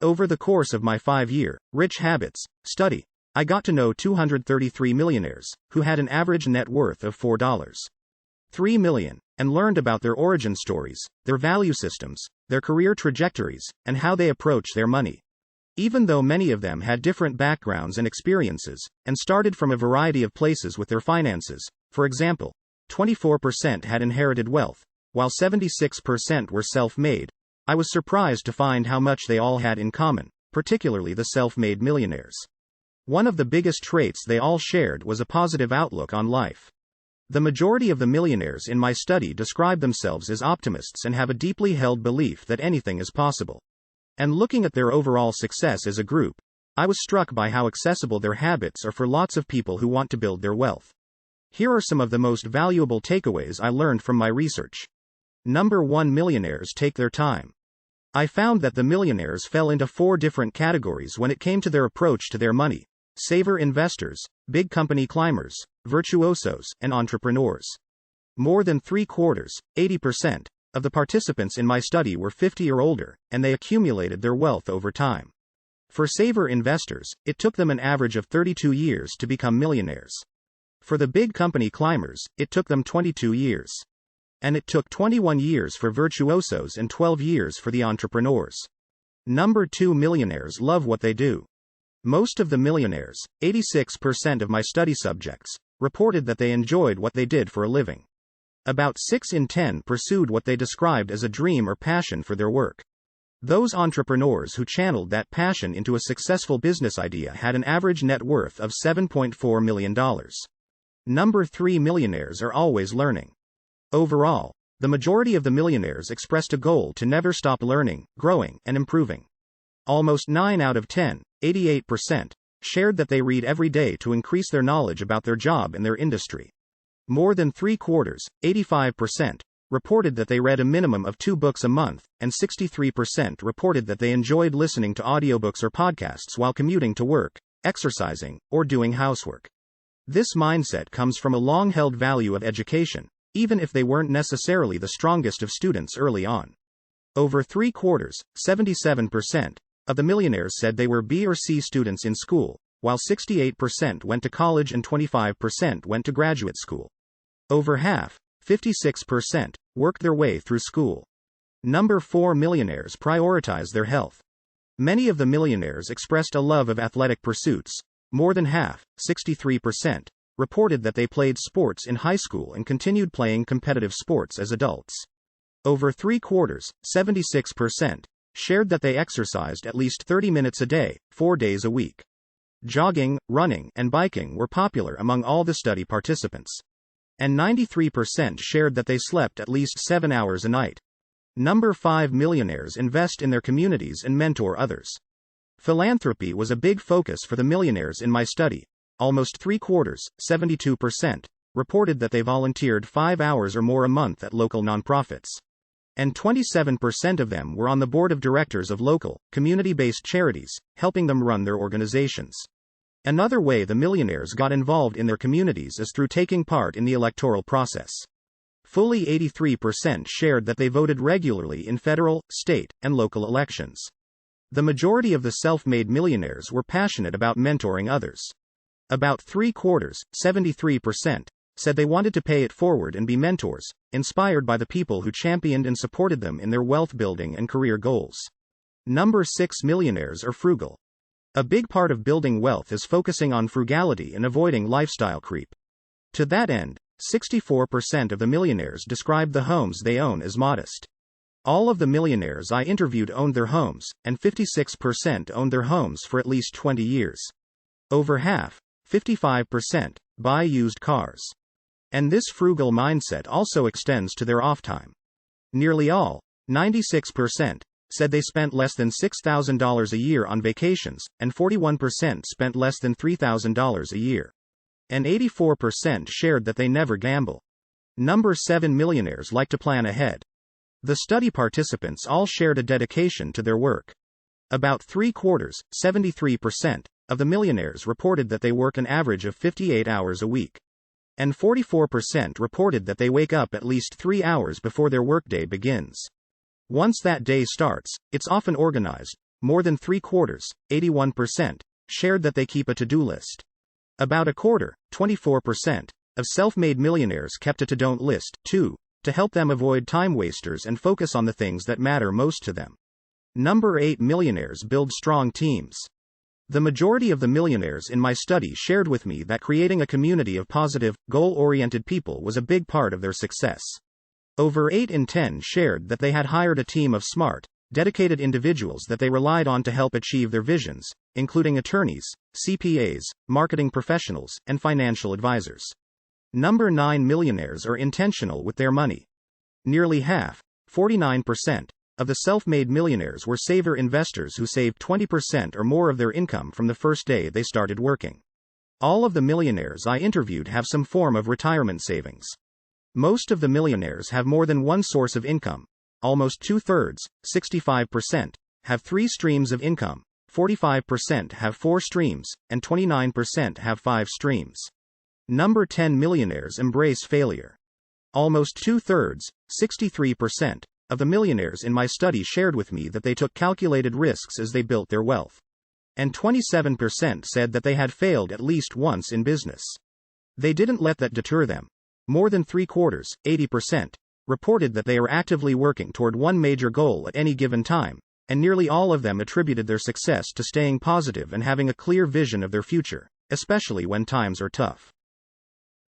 Over the course of my 5-year Rich Habits study, I got to know 233 millionaires who had an average net worth of $4.3 million, and learned about their origin stories, their value systems, their career trajectories, and how they approach their money. Even though many of them had different backgrounds and experiences, and started from a variety of places with their finances, for example, 24% had inherited wealth, while 76% were self-made, I was surprised to find how much they all had in common, particularly the self-made millionaires. One of the biggest traits they all shared was a positive outlook on life. The majority of the millionaires in my study describe themselves as optimists and have a deeply held belief that anything is possible. And looking at their overall success as a group, I was struck by how accessible their habits are for lots of people who want to build their wealth. Here are some of the most valuable takeaways I learned from my research. Number 1. Millionaires take their time. I found that the millionaires fell into 4 different categories when it came to their approach to their money: saver investors, big company climbers, virtuosos, and entrepreneurs. More than 3/4, 80%, of the participants in my study were 50 or older, and they accumulated their wealth over time. For saver investors, it took them an average of 32 years to become millionaires. For the big company climbers, it took them 22 years. And it took 21 years for virtuosos and 12 years for the entrepreneurs. Number 2. Millionaires love what they do. Most of the millionaires, 86% of my study subjects, reported that they enjoyed what they did for a living. About 6 in 10 pursued what they described as a dream or passion for their work. Those entrepreneurs who channeled that passion into a successful business idea had an average net worth of $7.4 million. Number 3. Millionaires are always learning. Overall, the majority of the millionaires expressed a goal to never stop learning, growing, and improving. Almost 9 out of 10, 88%, shared that they read every day to increase their knowledge about their job and their industry. More than 3/4, 85%, reported that they read a minimum of 2 books a month, and 63% reported that they enjoyed listening to audiobooks or podcasts while commuting to work, exercising, or doing housework. This mindset comes from a long-held value of education, even if they weren't necessarily the strongest of students early on. Over 3/4, 77%, of the millionaires said they were B or C students in school, while 68% went to college and 25% went to graduate school. Over half, 56%, worked their way through school. Number 4. Millionaires prioritize their health. Many of the millionaires expressed a love of athletic pursuits. More than half, 63%, reported that they played sports in high school and continued playing competitive sports as adults. Over 3/4, 76%, shared that they exercised at least 30 minutes a day, 4 days a week. Jogging, running, and biking were popular among all the study participants. And 93% shared that they slept at least 7 hours a night. Number 5. Millionaires invest in their communities and mentor others. Philanthropy was a big focus for the millionaires in my study. Almost 3/4, 72%, reported that they volunteered 5 hours or more a month at local nonprofits. And 27% of them were on the board of directors of local, community-based charities, helping them run their organizations. Another way the millionaires got involved in their communities is through taking part in the electoral process. Fully 83% shared that they voted regularly in federal, state, and local elections. The majority of the self-made millionaires were passionate about mentoring others. About 3/4, 73%, said they wanted to pay it forward and be mentors, inspired by the people who championed and supported them in their wealth building and career goals. Number 6. Millionaires are frugal. A big part of building wealth is focusing on frugality and avoiding lifestyle creep. To that end, 64% of the millionaires described the homes they own as modest. All of the millionaires I interviewed owned their homes, and 56% owned their homes for at least 20 years. Over half, 55%, buy used cars. And this frugal mindset also extends to their off time. Nearly all, 96%, said they spent less than $6,000 a year on vacations, and 41% spent less than $3,000 a year. And 84% shared that they never gamble. Number 7. Millionaires like to plan ahead. The study participants all shared a dedication to their work. About 3/4, 73%, of the millionaires reported that they work an average of 58 hours a week. And 44% reported that they wake up at least 3 hours before their workday begins. Once that day starts, it's often organized, More than three-quarters, 81%, shared that they keep a to-do list. About a quarter, 24%, of self-made millionaires kept a to-don't list, too, to help them avoid time wasters and focus on the things that matter most to them. Number 8. Millionaires build strong teams. The majority of the millionaires in my study shared with me that creating a community of positive, goal-oriented people was a big part of their success. Over 8 in 10 shared that they had hired a team of smart, dedicated individuals that they relied on to help achieve their visions, including attorneys, CPAs, marketing professionals, and financial advisors. Number 9. Millionaires are intentional with their money. Nearly half, 49%, of the self-made millionaires were saver investors who saved 20% or more of their income from the first day they started working. All of the millionaires I interviewed have some form of retirement savings. Most of the millionaires have more than one source of income. Almost two-thirds, 65%, have 3 streams of income, 45% have 4 streams, and 29% have 5 streams. Number 10. Millionaires embrace failure. Almost two-thirds, 63%, of the millionaires in my study shared with me that they took calculated risks as they built their wealth. And 27% said that they had failed at least once in business. They didn't let that deter them. More than three-quarters, 80%, reported that they are actively working toward one major goal at any given time, and nearly all of them attributed their success to staying positive and having a clear vision of their future, especially when times are tough.